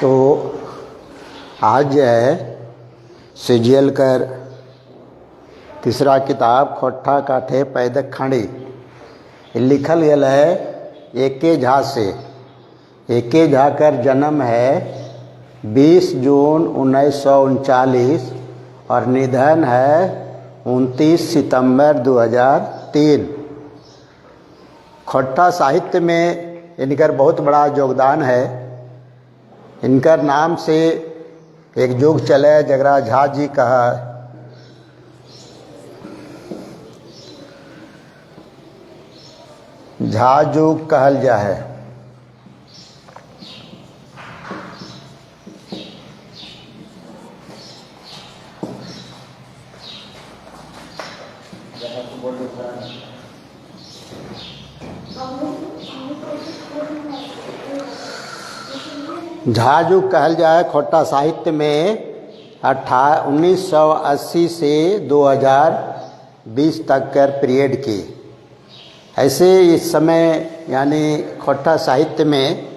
तो आज है सीजीएल कर तीसरा किताब खोट्ठा काठे पैदक खाड़ी लिखल गया है एके झा से। एके झा कर जन्म है 20 जून 1939 और निधन है 29 सितंबर 2003। खोट्ठा साहित्य में इनकर बहुत बड़ा योगदान है। इनकर नाम से एक युग चले जगरा झा जी कहा। झा युग कहल जा है। झा युग कहल जाए खोट्ठा साहित्य में 1980 से 2020 तक कर पीरियड की। ऐसे इस समय यानी खोट्ठा साहित्य में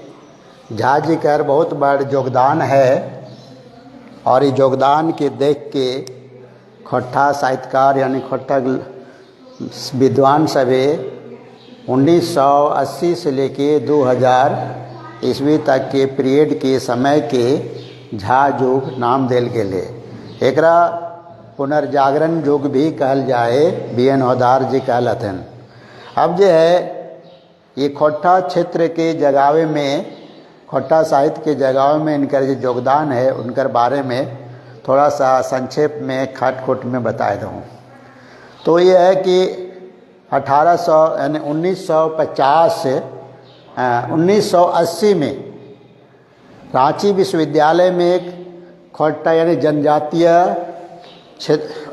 झा जी कर बहुत बड़ा योगदान है और इस योगदान के देख के खोट्ठा साहित्यकार यानी खोट्ठा विद्वान सभी 1980 से लेके 2000 ईस्वी तक के पीरियड के समय के झा युग नाम देल गेले। एकरा पुनर्जागरण युग भी कहल जाए, BN हौदार जी कहलथिन। अब जो है ये खोट्ठा क्षेत्र के जगावे में, खोट्ठा साहित्य के जगावे में इनका जो योगदान है उनकर बारे में थोड़ा सा संक्षेप में खटखुट में बता दूँ। तो ये है कि 1800 यानी 1950 से 1980 में रांची विश्वविद्यालय में एक खोट्ठा यानी जनजातीय क्षेत्र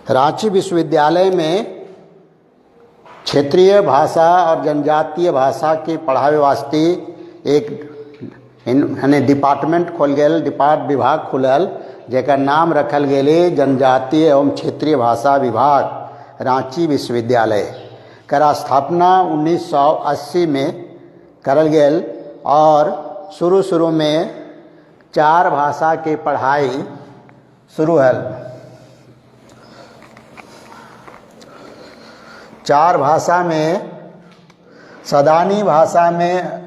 रांची विश्वविद्यालय में क्षेत्रीय भाषा और जनजातीय भाषा के पढ़ावे वास्ते एक यानी डिपार्टमेंट खोल गया, विभाग खुलल जेकर नाम रखल गेले जनजातीय एवं क्षेत्रीय भाषा विभाग रांची विश्वविद्यालय। कर स्थापना 1980 में करल गेल और शुरू में 4 भाषा के पढ़ाई शुरू हल। 4 भाषा में सदानी भाषा में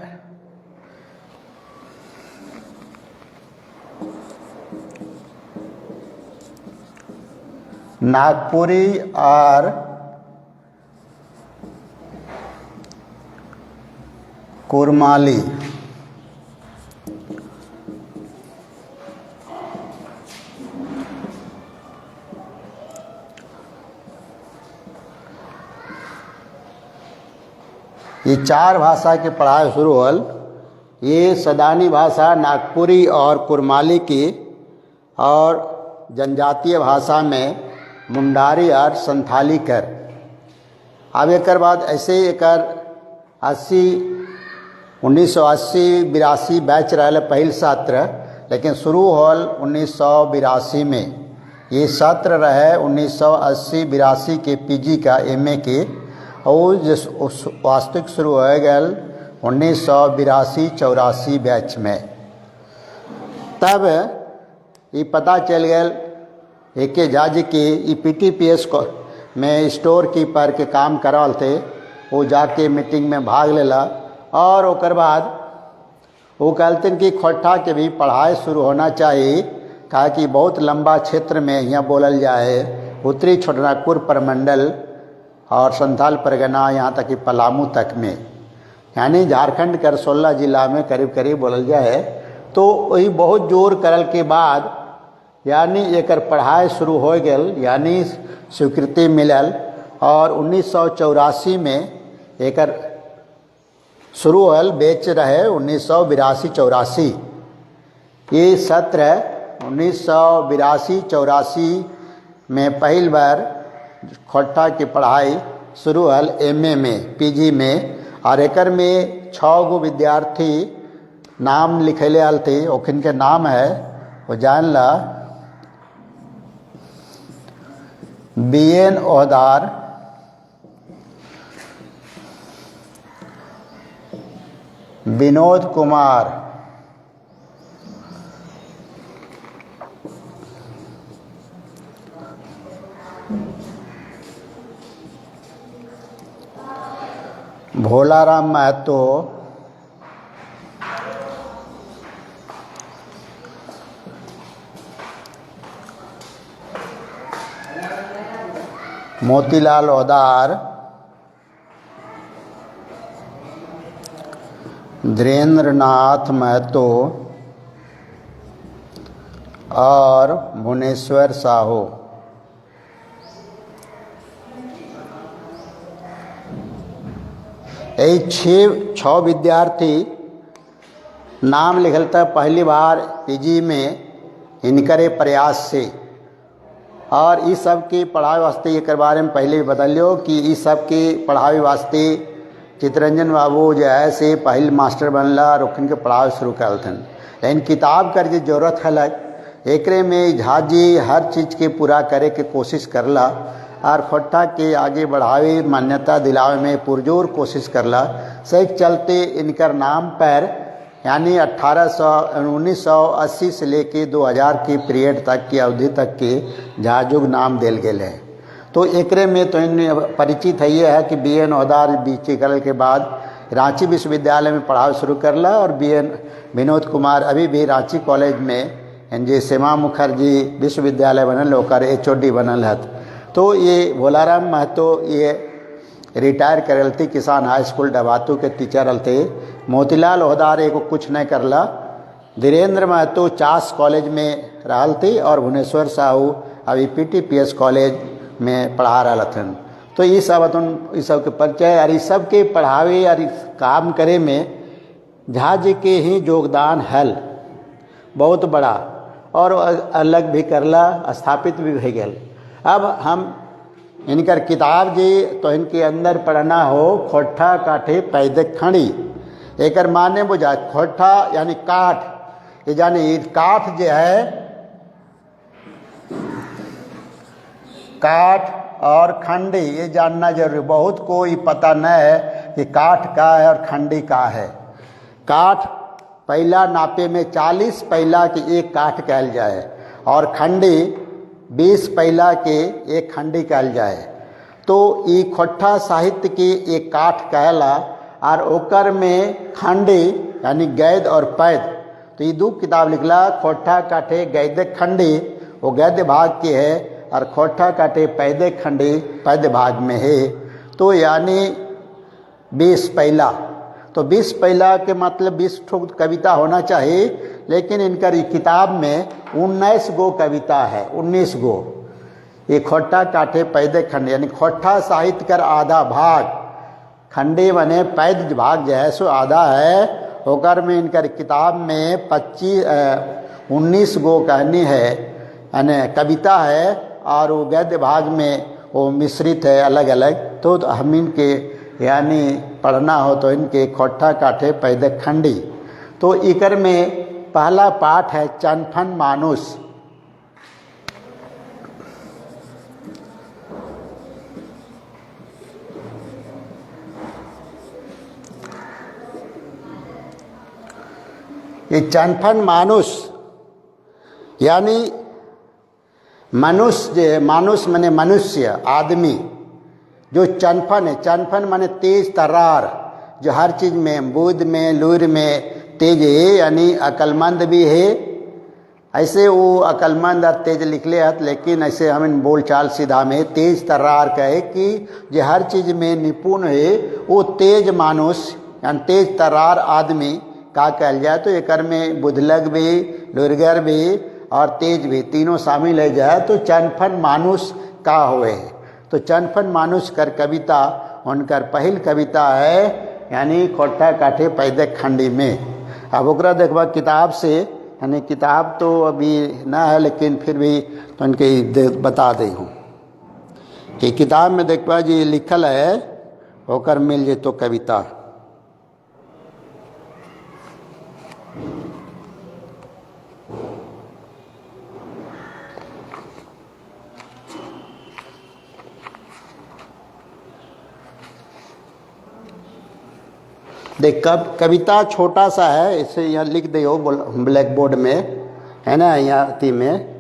नागपुरी और कुरमाली, ये 4 भाषा के पढ़ाई शुरू होल। ये सदानी भाषा नागपुरी और कुरमाली की और जनजातीय भाषा में मुंडारी और संथाली कर। अब एक बाद ऐसे एक 1980-82 बैच रहा पहल सत्र, लेकिन शुरू होल 1982 में। ये सत्र रहे 1980-82 के PG का MA के और जिस वास्तविक शुरू हो गया 1982-84 बैच में। तब ये पता चल गया एके झा जी के PTPS को में स्टोर कीपर के काम करल थे। वो जाके मीटिंग में भाग लेला और ओकर बाद वो कहते कि खोट्ठा के भी पढ़ाई शुरू होना चाहिए, कहा कि बहुत लंबा क्षेत्र में यहाँ बोलल जाए, उत्तरी छोटानागपुर प्रमंडल और संथाल परगना यहाँ तक कि पलामू तक में, यानी झारखंड कर 16 जिला में करीब करीब बोलल जाए। तो वही बहुत जोर करल के बाद यानी एकर पढ़ाई शुरू हो गल, यानी स्वीकृति मिलल और 1984 में एकर शुरू होल बैच रहे 1982-84। ये सत्र 1982-84 में पहली बार खोट्ठा की पढ़ाई शुरू हल MA में, PG में और एकर में 6 गो विद्यार्थी नाम लिखले आल थे। ओखिन के नाम है वो जान ला, बीएन ओहदार, विनोद कुमार, भोलाराम महतो, मोतीलाल ओहदार, धीरेन्द्रनाथ महतो और भुवनेश्वर साहू। यही 6 विद्यार्थी नाम लिखल था पहली बार पीजी में इनकरे प्रयास से। और इस सब की पढ़ाई वास्ते एक बारे में पहले भी बतलियो कि इस सब की पढ़ाई वास्ते चितरंजन बाबू जो है से पहले मास्टर बनला और उनके पढ़ाई शुरू करथन। लेकिन किताब कर जो जरूरत है एकरे में झा जी हर चीज़ के पूरा करे के कोशिश करला और खोट्टा के आगे बढ़ावे मान्यता दिलावे में पुरजोर कोशिश करला। सही चलते इनकर नाम पर यानी 1980 से लेके 2000 के पीरियड तक की अवधि तक के झाजुग नाम दिल गए है। तो एकरे में तो इन परिचित है ये है कि बीएन ओहदार बीचे करल के बाद रांची विश्वविद्यालय में पढ़ाई शुरू करला और बीएन विनोद कुमार अभी भी रांची कॉलेज में जे श्यामा मुखर्जी विश्वविद्यालय बनल ओकर HOD बनल है। तो ये भोलाराम महतो ये रिटायर करल थी, किसान हाई स्कूल डबातू के टीचर थे। मोतीलाल ओहदार एगो कुछ नहीं करला। धीरेन्द्र महतो चास कॉलेज में रहल थी और भुवनेश्वर साहू अभी PTPS कॉलेज में पढ़ा रहा थन। तो ये सब इस सब के परिचय और इस सब के पढ़ावे और काम करे में झा जी के ही योगदान हल बहुत बड़ा और अलग भी करला स्थापित भी हो गया। अब हम इनकर किताब जी तो इनके अंदर पढ़ना हो खोट्ठा काठे पैदे खड़ी। एकर माने बुझा खोट्ठा यानी काठ, ये जानी काठ जो है काठ और खंडी ये जानना जरूरी। बहुत कोई पता न है कि काठ का है और खंडी का है। काठ पहला नापे में 40 पहला के एक काठ कहल जाए और खंडी 20 पहला के एक खंडी कहल जाए। तो ये खोट्ठा साहित्य के एक काठ कहला और ओकर में खंडी यानी गैद और पैद। तो ये 2 किताब लिखला, खोट्ठा काठे गैद खंडी वो गद्य भाग के है और खोट्ठा काटे पैदे खंडी पद्य भाग में है। तो यानी 20 पहला, तो 20 पहला के मतलब 20 ठोक कविता होना चाहिए, लेकिन इनकर किताब में 19 गो कविता है, 19 गो। ये खोट्ठा काठे पैदे खंडी यानी खोट्ठा साहित्य कर आधा भाग, खंडी बने पैद भाग जो है सो आधा है। होकर में इनकर किताब में 19 गो कहनी है यानी कविता है और वो गद्य भाग में वो मिश्रित है अलग अलग। तो हम इनके यानी पढ़ना हो तो इनके खोट्ठा काठे पैदे खंडी। तो इकर में पहला पाठ है चनफन मानुष। ये चनफन मानुष यानी मनुष्य, मानुष माने मनुष्य आदमी जो चनफन है। चनफन माने तेज तर्रार, जो हर चीज़ में बुद्ध में लूर में तेज है यानी अक्लमंद भी है। ऐसे वो अक्लमंद और तेज निकले हत, लेकिन ऐसे हम बोलचाल सीधा में तेज तर्रार कहे कि जो हर चीज़ में निपुण है वो तेज मानुष यानी तेज तर्रार आदमी का कहल जाए। तो एकर में बुधलग भी लुरगर भी और तेज भी तीनों शामिल है जाए तो चनफन मानुष का हुए। तो चनफन मानुष कर कविता उनकर पहल कविता है यानी खोट्ठा काठे पैदे खंडी में। अब ओकरा देखबा किताब से, यानी किताब तो अभी ना है लेकिन फिर भी तो उनके बता दे हूँ कि किताब में देखबा जी लिखल है होकर मिल जे तो कविता। देख कविता छोटा सा है, इसे यहाँ लिख दो ब्लैक बोर्ड में, है ना, यहाँ अति में।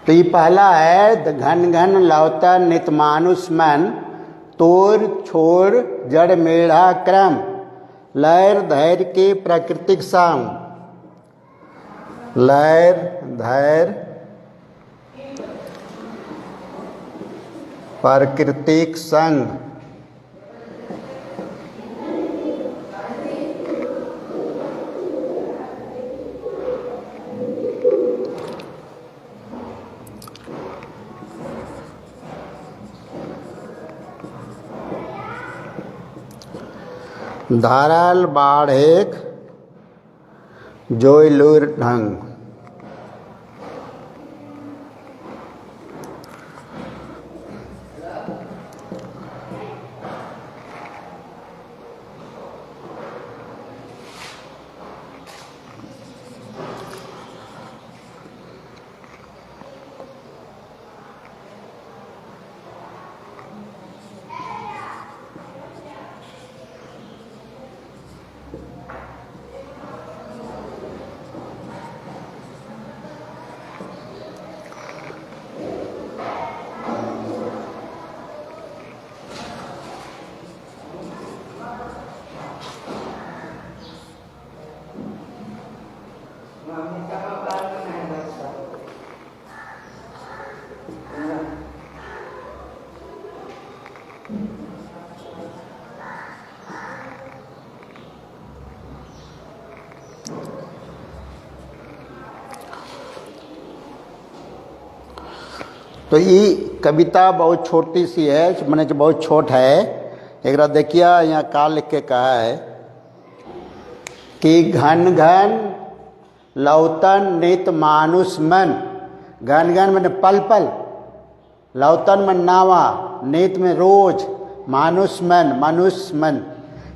तो ये पहला है, घन घन लौता नित मानुष मन, तोर छोर जड़ मेढ़ा क्रम, लहर धैर्य के प्राकृतिक संग। लहर धैर्य प्राकृतिक संग। धारल बाढ़ेक जोयलूर ढंग। तो ये कविता बहुत छोटी सी है, मैंने बहुत छोट है। एक देखिए यहाँ का लिख के कहा है कि घन घन लौतन नित मानुष मन। घन घन मैंने पल पल, लौतन मन नावा, नित में रोज, मानुष मन मनुष्य मन,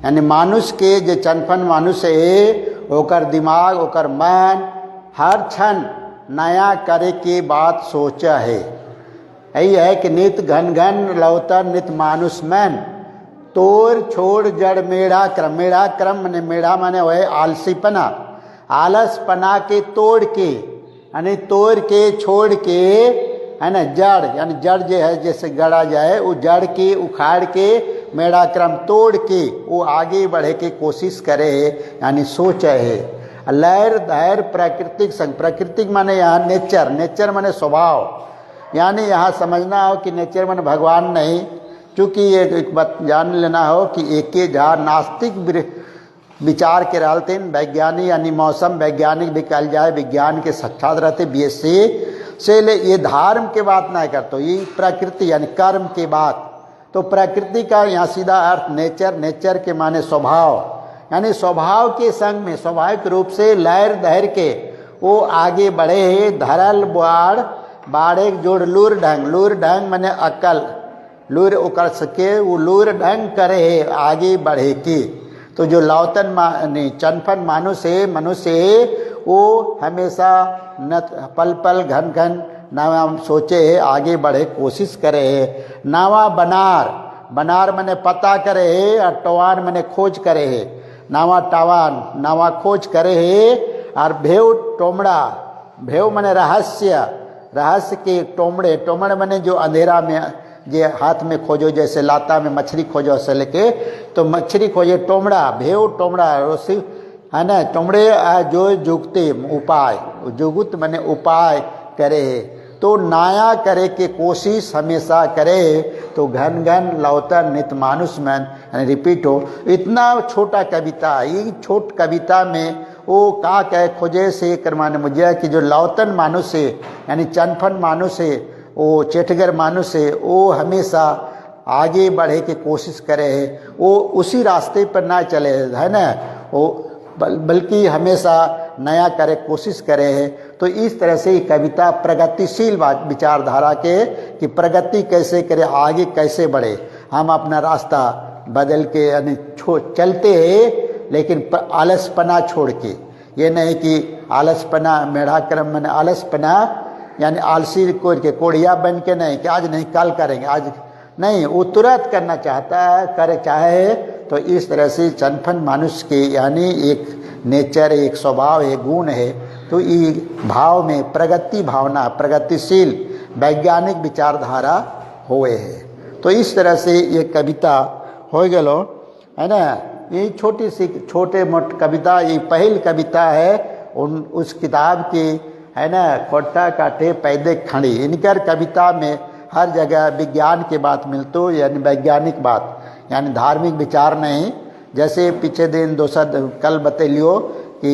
यानी मानुष के जो चनपन मानुष है ओकर दिमाग ओकर मन हर क्षण नया करे के बात सोचा है। यही है कि नित घन घन लौतन नित मानुष मन, तोर छोड़ जड़ मेढ़ा क्रम। मेढ़ा क्रम माने मेढ़ा माने वह आलसीपना, आलसपना के तोड़ के, यानी तोड़ के छोड़ के, है ना, जड़ यानी जड़ जो है जैसे गड़ा जाए वो जड़ के उखाड़ के मेढ़ा क्रम तोड़ के वो आगे बढ़े के कोशिश करे है, यानी सोचे है। लहर धैर्य प्राकृतिक संग। प्राकृतिक माने यहाँ नेचर, नेचर माने स्वभाव, यानी यहाँ समझना हो कि नेचर माने भगवान नहीं। चूँकि ये एक बात जान लेना हो कि एक जहाँ नास्तिक विचार के रहते वैज्ञानिक यानी मौसम वैज्ञानिक भी कल जाए, विज्ञान के साक्षात रहते BSc से ले, ये धर्म के बात नहीं करते, ये प्रकृति यानी कर्म के बात। तो प्रकृति का यहाँ सीधा अर्थ नेचर, नेचर के माने स्वभाव, यानी स्वभाव के संग में स्वाभाविक रूप से लहर धैर्य के वो आगे बढ़े है। धरल बाढ़ बाढ़े जोड़ लूर ढंग। लूर ढंग माने अकल, लूर उकर सके वो लूर ढंग करे है आगे बढ़े की। तो जो लौतन चनपन मनुष्य है वो हमेशा न पल पल घन घन नावा सोचे है, आगे बढ़े कोशिश करे है। नावा बनार, बनार माने पता करे है, और टवान माने खोज करे है। नावा टावान नावा खोज करे है। और भेव टोमड़ा, भेव माने रहस्य, रहस्य के टोमड़े, टोमड़ मने जो अंधेरा में जे हाथ में खोजो, जैसे लाता में मछली खोजो से लेके, तो मछली खोजे टोमड़ा, भेव टोमड़ा रोसी है ना, टोमड़े जो जुगते उपाय, जुगुत मने उपाय करे, तो नाया करे के कोशिश हमेशा करे, तो घन घन लौतन नित मानुष मन, यानी रिपीट हो। इतना छोटा कविता, ये छोट कविता में वो का कहे खोजे से करवाने मुझे कि जो लौतन मानुष है, यानी चनफन मानुष है, वो चेठगर मानुष है, वो हमेशा आगे बढ़े की कोशिश करे है, वो उसी रास्ते पर ना चले है ना, वो बल्कि हमेशा नया करे कोशिश करे है। तो इस तरह से कविता प्रगतिशील विचारधारा के कि प्रगति कैसे करे, आगे कैसे बढ़े, हम अपना रास्ता बदल के यानी चलते हैं, लेकिन आलसपना छोड़ के, ये नहीं कि आलसपना मेढ़ा क्रम में आलसपना यानी आलसी के कोड़िया बन के नहीं कि आज नहीं कल करेंगे, आज नहीं, वो तुरंत करना चाहता है, करे चाहे। तो इस तरह से चनफन मनुष्य के यानी एक नेचर, एक स्वभाव, एक गुण है। तो ये भाव में प्रगति भावना, प्रगतिशील वैज्ञानिक विचारधारा हुए है। तो इस तरह से ये कविता हो गलो है ना। ये छोटी सी छोटे मोट कविता, ये पहली कविता है उस किताब की है ना, खोटा काटे पैदे खड़ी। इनकर कविता में हर जगह विज्ञान की बात मिलतो, यानी वैज्ञानिक बात, यानी धार्मिक विचार नहीं। जैसे पीछे दिन दोसर कल बतैलियो कि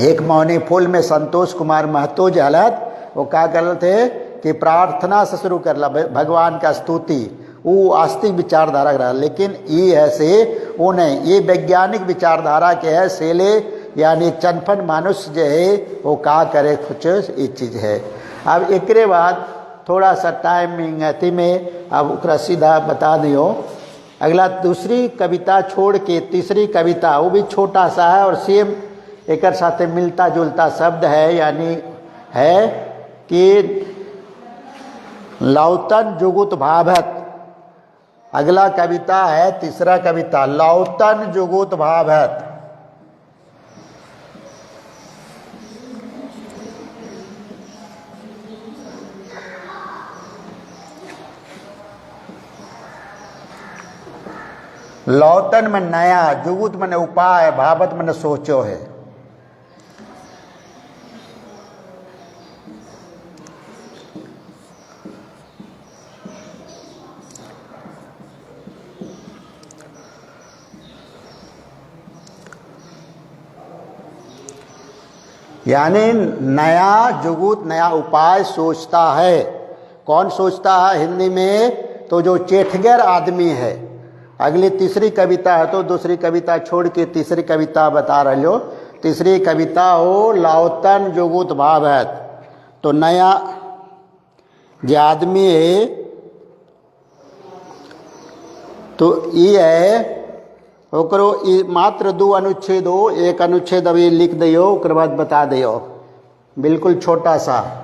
एक मौनी फूल में संतोष कुमार महतो जलत, वो क्या कर थे कि प्रार्थना से शुरू कर ला भगवान का स्तुति, वो आस्तिक विचारधारा रहा। लेकिन ये है से वो नहीं, ये वैज्ञानिक विचारधारा के है सेले, यानी चनफन मानुष जो है वो का करे कुछ ये चीज़ है। अब एक बाद थोड़ा सा टाइमिंग अति में अब उकरा सीधा बता दियो। अगला दूसरी कविता छोड़ के तीसरी कविता, वो भी छोटा सा है और सेम एक साथे मिलता जुलता शब्द है, यानी है कि लौतन जुगुत भाभत। अगला कविता है तीसरा कविता, लौतन जुगुत भाभत। लौतन में नया, जुगुत मन उपाय, भावत मन सोचो है। यानी नया जुगुत नया उपाय सोचता है। कौन सोचता है हिंदी में? तो जो चेठगर आदमी है। अगली तीसरी कविता है, तो दूसरी कविता छोड़ के तीसरी कविता बता रहे हो। तीसरी कविता हो लौतन जुगुत भावत। तो नया जो आदमी है तो ये है ओकरो मात्र 2 अनुच्छेद हो, एक अनुच्छेद अभी लिख दियो, ओकर बाद बता दियो, बिल्कुल छोटा सा।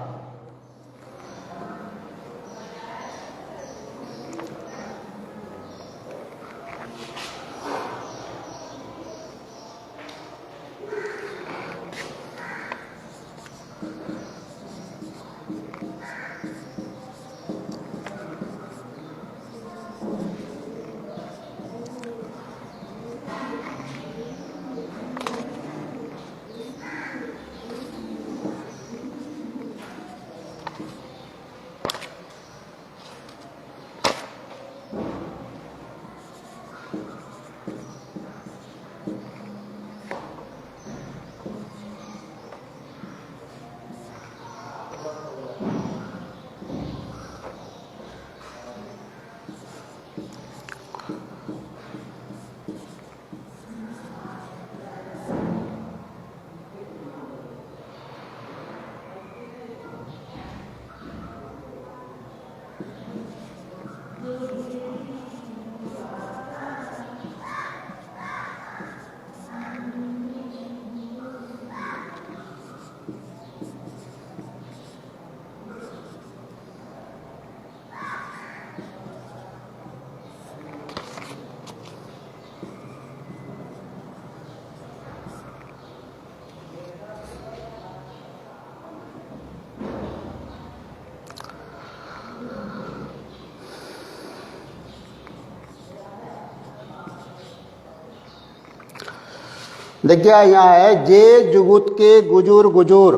देखिए यहाँ है जे जुगुत के गुजूर गुजूर,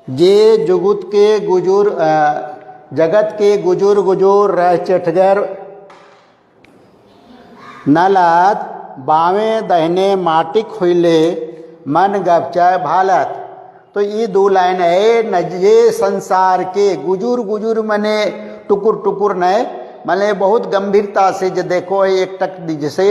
जे जुगुत के गुजूर जगत के गुजूर गुजूर रह चेठगर नलत बावे दहने माटिक हुईले मन गपचाए भालत। तो ये दो लाइन है नजे संसार के गुजूर गुजूर मने टुकुर टुकुर नए मने बहुत गंभीरता से जो देखो एक टक जैसे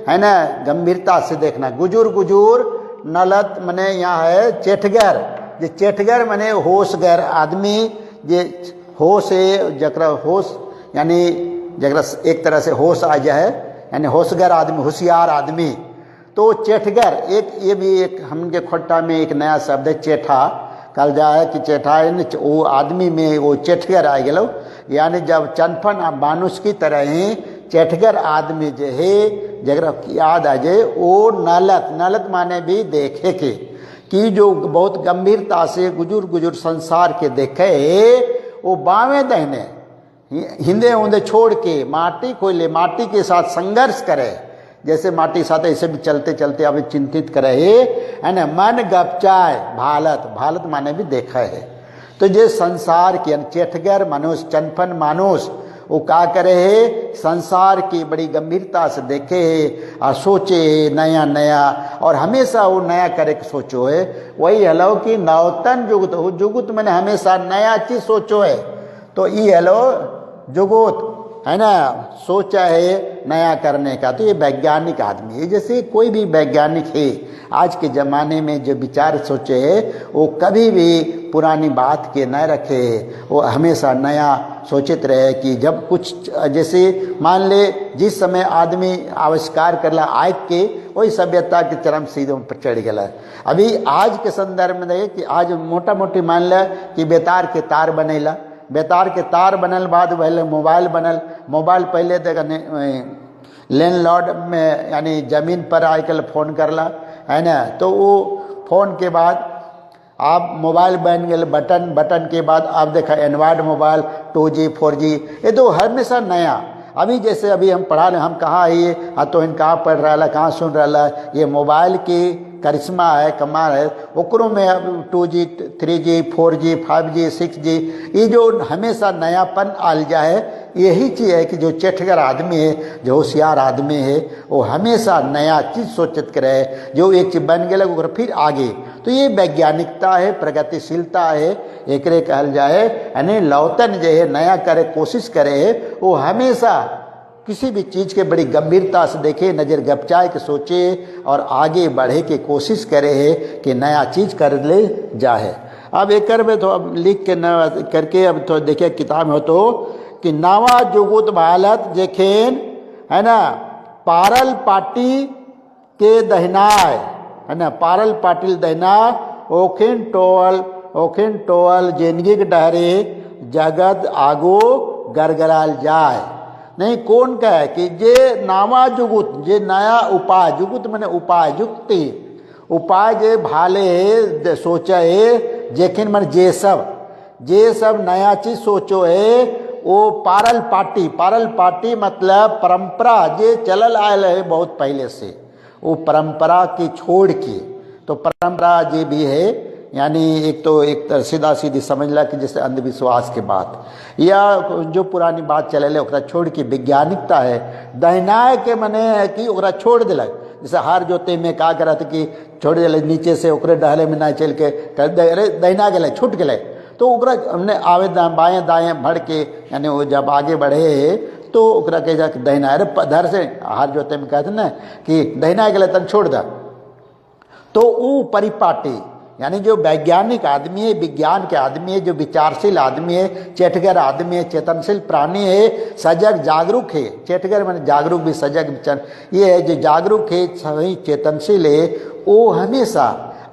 है ना, गंभीरता से देखना। गुजूर गुजूर नलत मने यहाँ है चेठगर, जे चेठगर मने होशगर आदमी, जे होश है जकरा होश यानी जकरा एक तरह से होश आ जाए यानी होशगर आदमी, होशियार आदमी। तो चेठगर एक ये भी एक हमके खोट्टा में एक नया शब्द है चेठा, कल जाए कि चेठा है वो आदमी में वो चेठगर आ गलो, यानी जब चनफन मानुष की तरह ही चेठगर आदमी जो है जगह याद आ जाए वो नलत, नलत माने भी देखे के कि जो बहुत गंभीरता से गुजूर गुजूर संसार के देखे वो बावे दहने हिंदे उंदे छोड़ के माटी को ले, माटी के साथ संघर्ष करे, जैसे माटी साथ ऐसे भी चलते चलते अभी चिंतित करे है ना। मन गपचाए भालत, भालत माने भी देखा है। तो जे संसार की चेठगर मनुष्य चनफन मानुष वो क्या करे है, संसार की बड़ी गंभीरता से देखे है और सोचे है नया नया, और हमेशा वो नया करे के सोचो है। वही हलो कि नवतन जुगुत, वो जुगुत मैंने हमेशा नया चीज सोचो है। तो ये हलो जुगुत है ना, सोचा है नया करने का। तो ये वैज्ञानिक आदमी है, जैसे कोई भी वैज्ञानिक है आज के ज़माने में जो विचार सोचे है वो कभी भी पुरानी बात के न रखे, वो हमेशा नया सोचित रहे कि जब कुछ जैसे मान ले जिस समय आदमी आविष्कार करला आग के, वही सभ्यता के चरम सीधों पर चढ़ गया। अभी आज के संदर्भ में देखे कि आज मोटा मोटी मान ल कि बेतार के तार बनेला, बेतार के तार बनल बाद पहले मोबाइल बनल, मोबाइल पहले देखने लैंडलॉर्ड में यानी ज़मीन पर आजकल फ़ोन करला है ना। तो वो फ़ोन के बाद आप मोबाइल बन गए, बटन, बटन के बाद आप देखा एंड्रॉयड मोबाइल 2G 4G, ये तो हमेशा नया। अभी जैसे अभी हम पढ़ा हम कहाँ है ये तो इन कहाँ पढ़ रहा है कहाँ सुन रहा है, ये मोबाइल की करिश्मा है, कमाल है। ओकरों में अब 2G 3G 4G 5G 6G ये जो हमेशा नयापन आल जाए, यही चीज़ है कि जो चेठगर आदमी है, जो होशियार आदमी है, वो हमेशा नया चीज़ सोचत करे, जो एक चीज़ बन गया वो फिर आगे। तो ये वैज्ञानिकता है, प्रगतिशीलता है, एक कहल जाए यानी लौतन जो है नया करे कोशिश करे, वो हमेशा किसी भी चीज़ के बड़ी गंभीरता से देखे, नज़र गपचाए के सोचे और आगे बढ़े के कोशिश करे है कि नया चीज़ कर ले जाए। अब एक में तो अब लिख के न करके अब तो देखिए किताब हो तो कि नावा जुगुत भारत जेखेन है ना, पारल पाटी के दहनाए है ना, पारल पाटिल दहना ओखिन टोल जिंदगी के डहरे जगत आगो गरगराल जाए। नहीं कौन कहे कि जे नावा जुगुत, जे नया उपाय, जुगुत मैंने उपाय, जुक्ति उपाय जे भाले सोचा है, जेखिन मन जे सब नया चीज सोचो है, वो पारल पाटी मतलब परंपरा जे चलल आयल है बहुत पहले से, वो परंपरा की छोड़ के। तो परंपरा जे भी है यानी एक तो एक सीधा सीधी समझ ला कि जैसे अंधविश्वास के बात या जो पुरानी बात चले ओकरा छोड़ के वैज्ञानिकता है। दहनाए के मने है कि ओकरा छोड़ दिलक, जैसे हार जोते में का करत कि छोड़ दिल नीचे से ओकरे डहले में ना चल के अरे दहना गए छूट गए, तो ओकरा हमने आवे बाएँ दाएँ भड़ के यानी वो जब आगे बढ़े तो ओकरा कह जा दहना, अरे धर से हार जोते में कहते ना कि दहना गए तन छोड़ दा। तो वो परिपाटी यानी जो वैज्ञानिक आदमी है, विज्ञान के आदमी है, जो विचारशील आदमी है, चेठगर आदमी है, चेतनशील प्राणी है, सजग जागरूक है। चेठगर मैंने जागरूक भी, सजग विचार ये है जो जागरूक है, सही चेतनशील है, वो हमेशा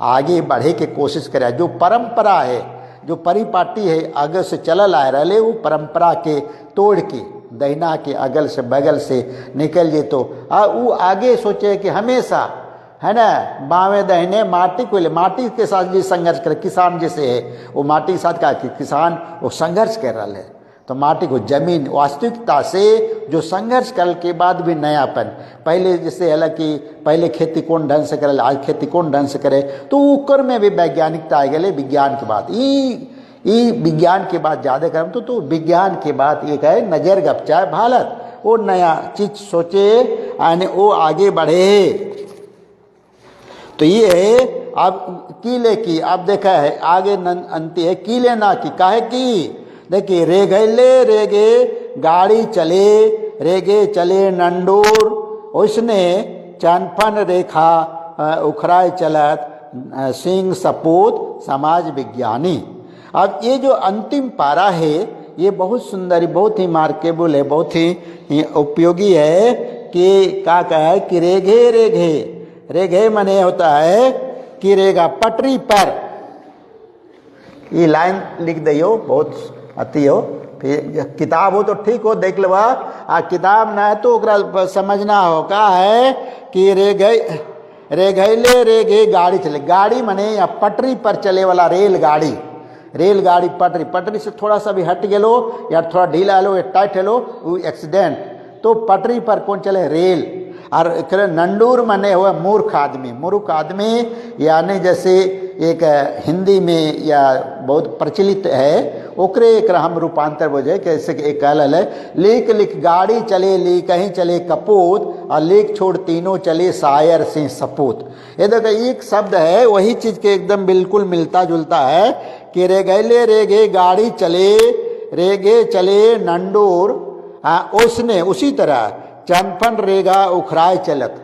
आगे बढ़े के कोशिश करे। जो परंपरा है, जो परिपाटी है आगे से चलल आ रहे, वो परंपरा के तोड़ के दहिना के अगल से बगल से निकल जे तो वो आगे सोचे कि हमेशा है ना बावे दहने माटी को ले, माटी के साथ जो संघर्ष करे, किसान जैसे है वो माटी के साथ का कि किसान वो संघर्ष कर रहा है, तो माटी को जमीन वास्तविकता से जो संघर्ष करने के बाद भी नयापन, पहले जैसे हालांकि पहले खेती कौन ढंग से करे, आज खेती कौन ढंग से करे, तो ऊपर में भी वैज्ञानिकता आ गए। विज्ञान के बाद ई विज्ञान के बाद ज़्यादा करम तो विज्ञान के बाद एक है नज़र गपचाए भारत, वो नया चीज सोचे आने वो आगे बढ़े। तो ये है अब किले की, अब देखा है आगे अंति है किले ना की, काहे की देखिए रेगे गाड़ी चले, रेगे चले नंडूर, उसने चनफन रेखा उखराए चलत, सिंह सपूत समाज विज्ञानी। अब ये जो अंतिम पारा है ये बहुत सुंदर, बहुत ही मार्केबल है, बहुत ही उपयोगी है कि क्या कहा है कि रेघे रेघे, रेघे मने होता है कि रेगा पटरी पर, ये लाइन लिख दियो बहुत अति हो, फिर किताब हो तो ठीक हो देख लेवा, आ किताब ना है तो ओकरा समझना हो का है कि रेघैले रेघे गाड़ी चले, गाड़ी मने या पटरी पर चले वाला रेलगाड़ी, रेलगाड़ी पटरी, पटरी से थोड़ा सा भी हट गेलो या थोड़ा ढीला लो या टाइट हेलो वो एक्सीडेंट, तो पटरी पर कौन चले रेल। और नंडूर मने हुआ मूर्ख आदमी, मूर्ख आदमी यानी जैसे एक हिंदी में या बहुत प्रचलित है ओकरे एक हम रूपांतर बोझे कैसे एक कहल है, लीक लिख गाड़ी चले ली कहीं चले कपूत, और लीक छोड़ तीनों चले शायर सिंह सपूत। ये देखो एक शब्द है वही चीज के एकदम बिल्कुल मिलता जुलता है कि रेगैले रेगे गाड़ी चले, रेगे चले नंडूर, उसने उसी तरह चनफन रेगा उखराए चलत।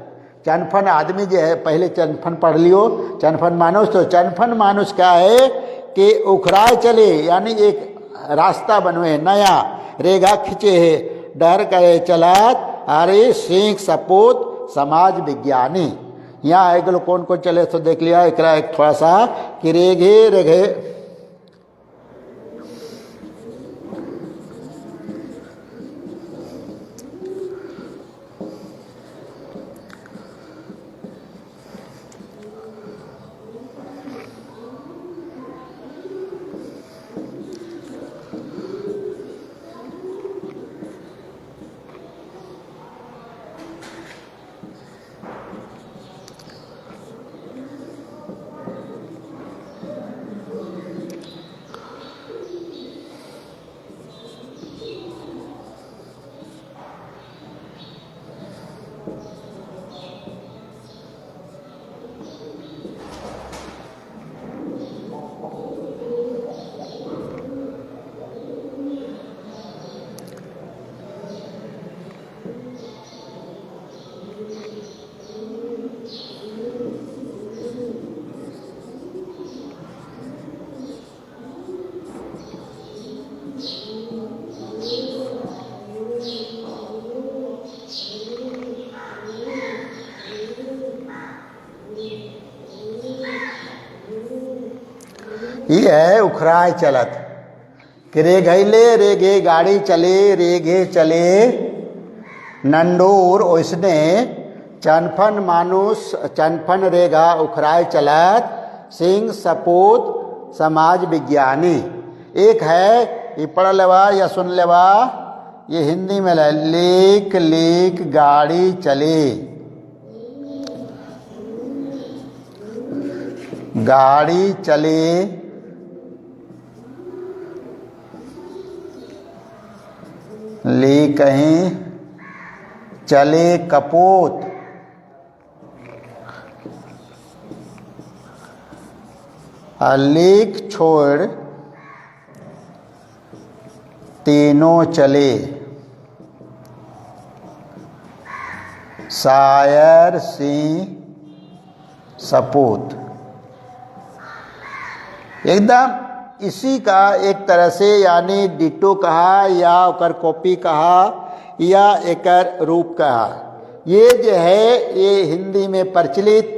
चनफन आदमी जो है, पहले चनफन पढ़ लियो, चनफन मानुष, तो चनफन मानुष क्या है कि उखराए चले यानी एक रास्ता बनवे नया, रेगा खींचे है डर करे चलत, अरे सिंह सपूत समाज विज्ञानी। यहाँ एक लोग कौन कौन चले तो देख लिया, एक थोड़ा सा कि रेघे रेघे ये है उखराए चलत कि रेघैले रेगे गाड़ी चले, रेगे चले नंडूर, उसने चनफन मानुष चनफन रेगा उखराए चलत, सिंह सपूत समाज विज्ञानी। एक है ये पढ़ लेवा या सुन लेवा, ये हिंदी में लीक लीक गाड़ी चले, गाड़ी चले ली कहीं चले कपूत, लीक छोड़ तीनों चले, शायर सिंह सपूत। एकदम इसी का एक तरह से यानी डिटो कहा या ओकर कॉपी कहा या एकर रूप कहा। ये जो है ये हिंदी में प्रचलित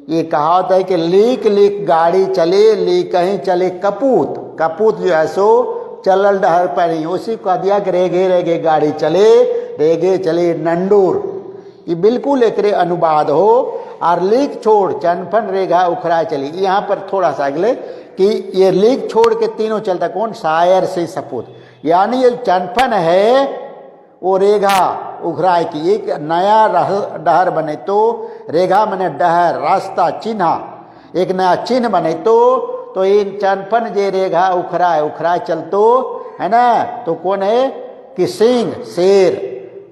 ये कहावत है कि लीक लीक गाड़ी चले, ली कहीं चले कपूत, कपूत जो है सो चलल डहर पर ही, उसी को दिया कि रेगे रेगे गाड़ी चले, रेगे चले नंडूर। ये बिल्कुल एक अनुवाद हो। और लीक छोड़ चनफन रेगा उखरा चली, यहाँ पर थोड़ा सा अगले कि ये लीक छोड़ के तीनों चलता, कौन? शायर से सपूत। यानी ये चनपन है वो रेखा उघराए की, एक नया डहर बने तो रेखा बने डहर रास्ता चिन्ह, एक नया चिन्ह बने तो इन चनपन जे रेखा उखराए चलतो है ना, तो कौन है कि सिंह शेर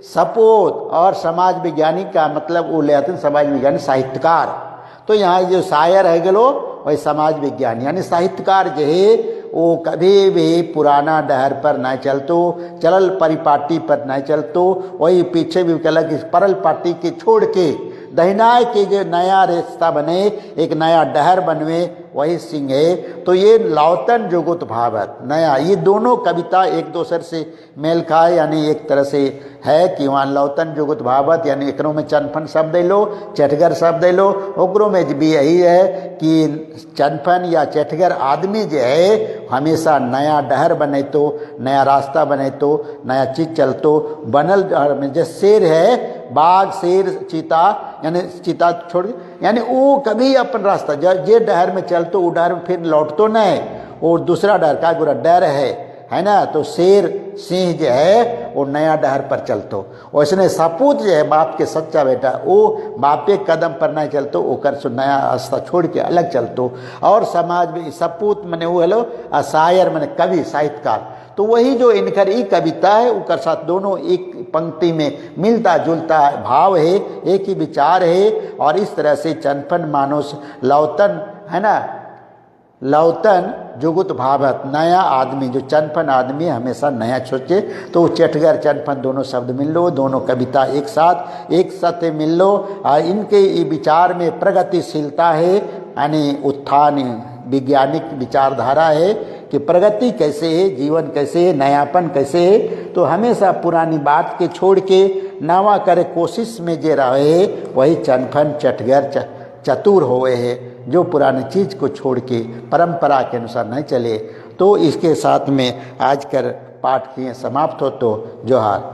सपूत। और समाज विज्ञानी का मतलब वो ले आते हैं समाज विज्ञानी साहित्यकार। तो यहाँ जो शायर है गलो वही समाज विज्ञानी, यानी साहित्यकार जो है वो कभी भी पुराना डहर पर न चलतो, चलल परिपाटी पर न चलतो। वही पीछे भी कहला कि परल पाटी के छोड़ के दहिनाए के जो नया रास्ता बने, एक नया डहर बनवे, वही सिंह है। तो ये लौतन जुगुत भावत नया, ये दोनों कविता एक दूसरे से मेल खाए, यानी एक तरह से है कि वहाँ लौतन जुगुत भावत, यानी एकरों में चनपन शब्द लो, चटगर शब्द लो, ओकरों में भी यही है कि चनपन या चटगर आदमी जो है हमेशा नया डहर बने तो, नया रास्ता बने तो, नया चीज चलतो बनल डहर में। जैसे शेर है, बाघ शेर चीता, यानी चीता छोड़, यानी वो कभी अपन रास्ता जे डहर में चलतो वो डहर में फिर लौटतो नहीं, और दूसरा डहर का गुरा डर है ना। तो शेर सिंह जो है वो नया डहर पर चलतो। वैसने सपूत जो है बाप के सच्चा बेटा, वो बापे कदम पर नहीं चलतो, ओकर से नया रास्ता छोड़ के अलग चलतो। और समाज में सपूत मने वो हेलो शायर मने कवि साहित्यकार। तो वही जो इनकर ई कविता है उनकर साथ दोनों एक पंक्ति में मिलता जुलता भाव है, एक ही विचार है। और इस तरह से चनपन मानुष लौतन है ना, लौतन जुगुत भावत नया आदमी, जो चनपन आदमी हमेशा नया सोचे। तो चटगर चनपन दोनों शब्द मिल लो, दोनों कविता एक साथ मिल लो। और इनके विचार में प्रगतिशीलता है, यानी उत्थान वैज्ञानिक विचारधारा है कि प्रगति कैसे है, जीवन कैसे है, नयापन कैसे है। तो हमेशा पुरानी बात के छोड़ के नवा करे कोशिश में जे रहे, वही चनपन चटगर चतुर होए है, जो पुरानी चीज़ को छोड़ के परंपरा के अनुसार नहीं चले। तो इसके साथ में आज कर पाठ किए समाप्त हो। तो जोहार।